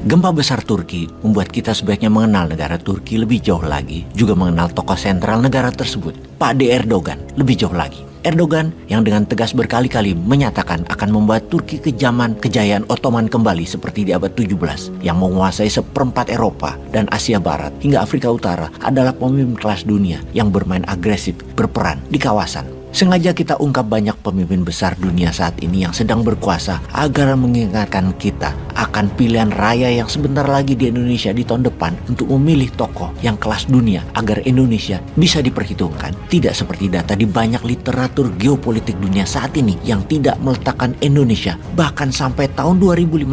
Gempa besar Turki membuat kita sebaiknya mengenal negara Turki lebih jauh lagi, juga mengenal tokoh sentral negara tersebut, Pak D. Erdogan, lebih jauh lagi. Erdogan yang dengan tegas berkali-kali menyatakan akan membawa Turki ke zaman kejayaan Ottoman kembali seperti di abad 17 yang menguasai seperempat Eropa dan Asia Barat hingga Afrika Utara adalah pemimpin kelas dunia yang bermain agresif berperan di kawasan. Sengaja kita ungkap banyak pemimpin besar dunia saat ini yang sedang berkuasa agar mengingatkan kita akan pilihan raya yang sebentar lagi di Indonesia di tahun depan untuk memilih tokoh yang kelas dunia agar Indonesia bisa diperhitungkan. Tidak seperti data di banyak literatur geopolitik dunia saat ini yang tidak meletakkan Indonesia bahkan sampai tahun 2050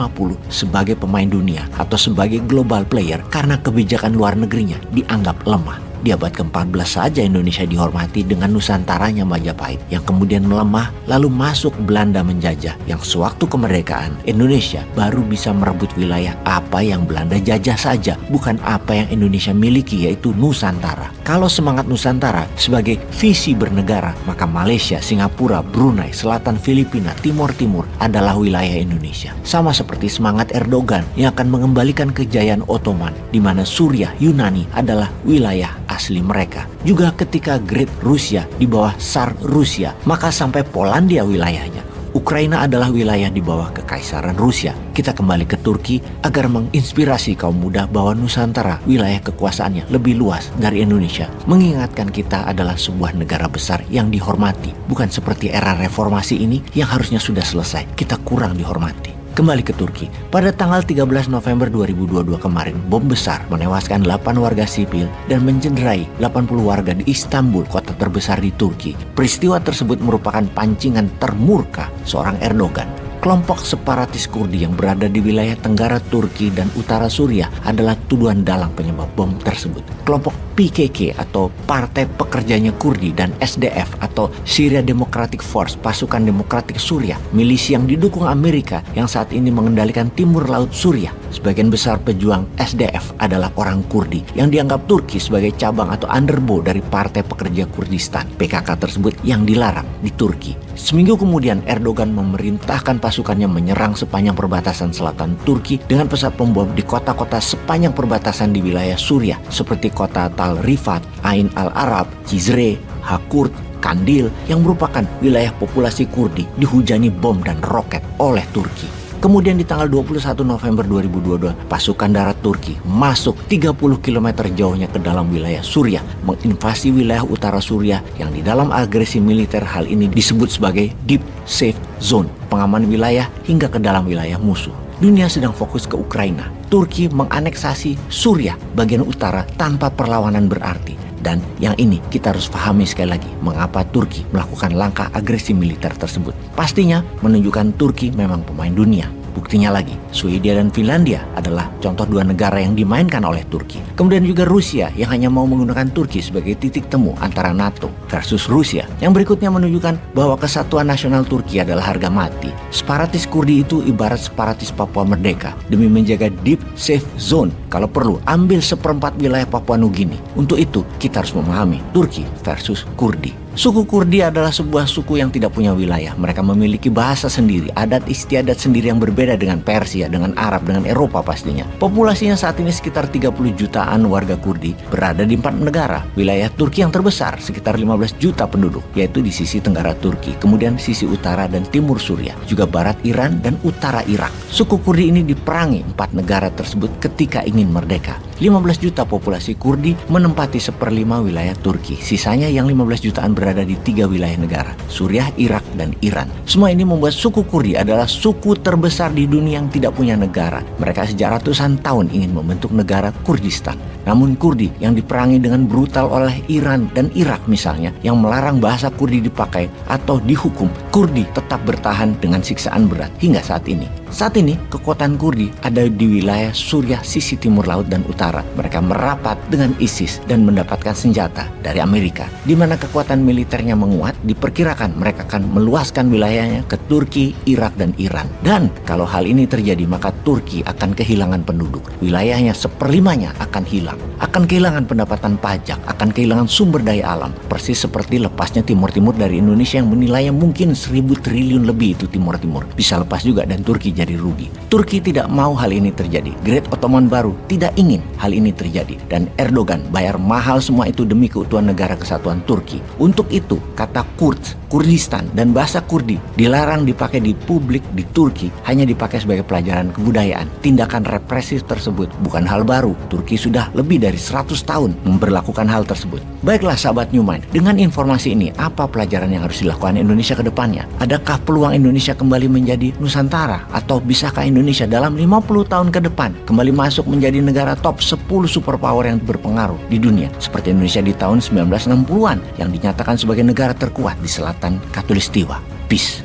sebagai pemain dunia atau sebagai global player karena kebijakan luar negerinya dianggap lemah. Di abad ke-14 saja Indonesia dihormati dengan Nusantaranya Majapahit yang kemudian melemah lalu masuk Belanda menjajah yang sewaktu kemerdekaan Indonesia baru bisa merebut wilayah apa yang Belanda jajah saja, bukan apa yang Indonesia miliki yaitu Nusantara. Kalau semangat Nusantara sebagai visi bernegara, maka Malaysia, Singapura, Brunei, Selatan Filipina, Timur adalah wilayah Indonesia. Sama seperti semangat Erdogan yang akan mengembalikan kejayaan Ottoman di mana Suriah, Yunani adalah wilayah asli mereka. Juga ketika Great Rusia di bawah Tsar Rusia, maka sampai Polandia wilayahnya. Ukraina adalah wilayah di bawah Kekaisaran Rusia. Kita kembali ke Turki agar menginspirasi kaum muda bahwa Nusantara wilayah kekuasaannya lebih luas dari Indonesia. Mengingatkan kita adalah sebuah negara besar yang dihormati. Bukan seperti era reformasi ini yang harusnya sudah selesai. Kita kurang dihormati. Kembali ke Turki, pada tanggal 13 November 2022 kemarin, bom besar menewaskan 8 warga sipil dan mencederai 80 warga di Istanbul, kota terbesar di Turki. Peristiwa tersebut merupakan pancingan termurka seorang Erdogan. Kelompok separatis Kurdi yang berada di wilayah tenggara Turki dan utara Suriah adalah tuduhan dalang penyebab bom tersebut. Kelompok PKK atau Partai Pekerjanya Kurdi dan SDF atau Syria Democratic Force, pasukan demokratik Suriah, milisi yang didukung Amerika yang saat ini mengendalikan timur laut Suriah. Sebagian besar pejuang SDF adalah orang Kurdi yang dianggap Turki sebagai cabang atau underbow dari Partai Pekerja Kurdistan, PKK tersebut yang dilarang di Turki. Seminggu kemudian Erdogan memerintahkan pasukannya menyerang sepanjang perbatasan selatan Turki dengan pesawat pembom di kota-kota sepanjang perbatasan di wilayah Suriah seperti kota Tal Rifat, Ain al-Arab, Cizre, Hakurt, Kandil yang merupakan wilayah populasi Kurdi dihujani bom dan roket oleh Turki. Kemudian di tanggal 21 November 2022, pasukan darat Turki masuk 30 km jauhnya ke dalam wilayah Suriah, menginvasi wilayah utara Suriah yang di dalam agresi militer hal ini disebut sebagai Deep Safe Zone, pengaman wilayah hingga ke dalam wilayah musuh. Dunia sedang fokus ke Ukraina. Turki menganeksasi Suriah bagian utara tanpa perlawanan berarti. Dan yang ini kita harus pahami sekali lagi mengapa Turki melakukan langkah agresi militer tersebut. Pastinya menunjukkan Turki memang pemain dunia. Buktinya lagi, Swedia dan Finlandia adalah contoh dua negara yang dimainkan oleh Turki. Kemudian juga Rusia yang hanya mau menggunakan Turki sebagai titik temu antara NATO versus Rusia. Yang berikutnya menunjukkan bahwa kesatuan nasional Turki adalah harga mati. Separatis Kurdi itu ibarat separatis Papua Merdeka demi menjaga Deep Safe Zone. Kalau perlu, ambil seperempat wilayah Papua Nugini. Untuk itu, kita harus memahami Turki versus Kurdi. Suku Kurdi adalah sebuah suku yang tidak punya wilayah. Mereka memiliki bahasa sendiri, adat istiadat sendiri yang berbeda dengan Persia, dengan Arab, dengan Eropa pastinya. Populasinya saat ini sekitar 30 jutaan warga Kurdi berada di 4 negara. Wilayah Turki yang terbesar sekitar 15 juta penduduk, yaitu di sisi tenggara Turki, kemudian sisi utara dan timur Suriah, juga barat Iran dan utara Irak. Suku Kurdi ini diperangi 4 negara tersebut ketika ingin merdeka. 15 juta populasi Kurdi menempati 1/5 wilayah Turki. Sisanya yang 15 jutaan berada di 3 wilayah negara, Suriah, Irak, dan Iran. Semua ini membuat suku Kurdi adalah suku terbesar di dunia yang tidak punya negara. Mereka sejak ratusan tahun ingin membentuk negara Kurdistan. Namun Kurdi yang diperangi dengan brutal oleh Iran dan Irak misalnya, yang melarang bahasa Kurdi dipakai atau dihukum, Kurdi tetap bertahan dengan siksaan berat hingga saat ini. Saat ini kekuatan Kurdi ada di wilayah Suriah sisi timur laut dan utara Utara, mereka merapat dengan ISIS dan mendapatkan senjata dari Amerika. Di mana kekuatan militernya menguat, diperkirakan mereka akan meluaskan wilayahnya ke Turki, Irak, dan Iran. Dan kalau hal ini terjadi, maka Turki akan kehilangan penduduk. Wilayahnya seperlimanya akan hilang. Akan kehilangan pendapatan pajak, akan kehilangan sumber daya alam. Persis seperti lepasnya Timur Timur dari Indonesia yang bernilainya mungkin 1.000 triliun lebih itu Timur Timur. Bisa lepas juga dan Turki jadi rugi. Turki tidak mau hal ini terjadi. Great Ottoman baru tidak ingin hal ini terjadi. Dan Erdogan bayar mahal semua itu demi keutuhan negara kesatuan Turki. Untuk itu, kata Kurds, Kurdistan, dan bahasa Kurdi dilarang dipakai di publik di Turki, hanya dipakai sebagai pelajaran kebudayaan. Tindakan represif tersebut bukan hal baru. Turki sudah lebih dari 100 tahun memberlakukan hal tersebut. Baiklah sahabat Newmind, dengan informasi ini, apa pelajaran yang harus dilakukan Indonesia ke depannya? Adakah peluang Indonesia kembali menjadi Nusantara? Atau bisakah Indonesia dalam 50 tahun ke depan kembali masuk menjadi negara top 10 superpower yang berpengaruh di dunia? Seperti Indonesia di tahun 1960-an yang dinyatakan sebagai negara terkuat di selatan Khatulistiwa. Peace.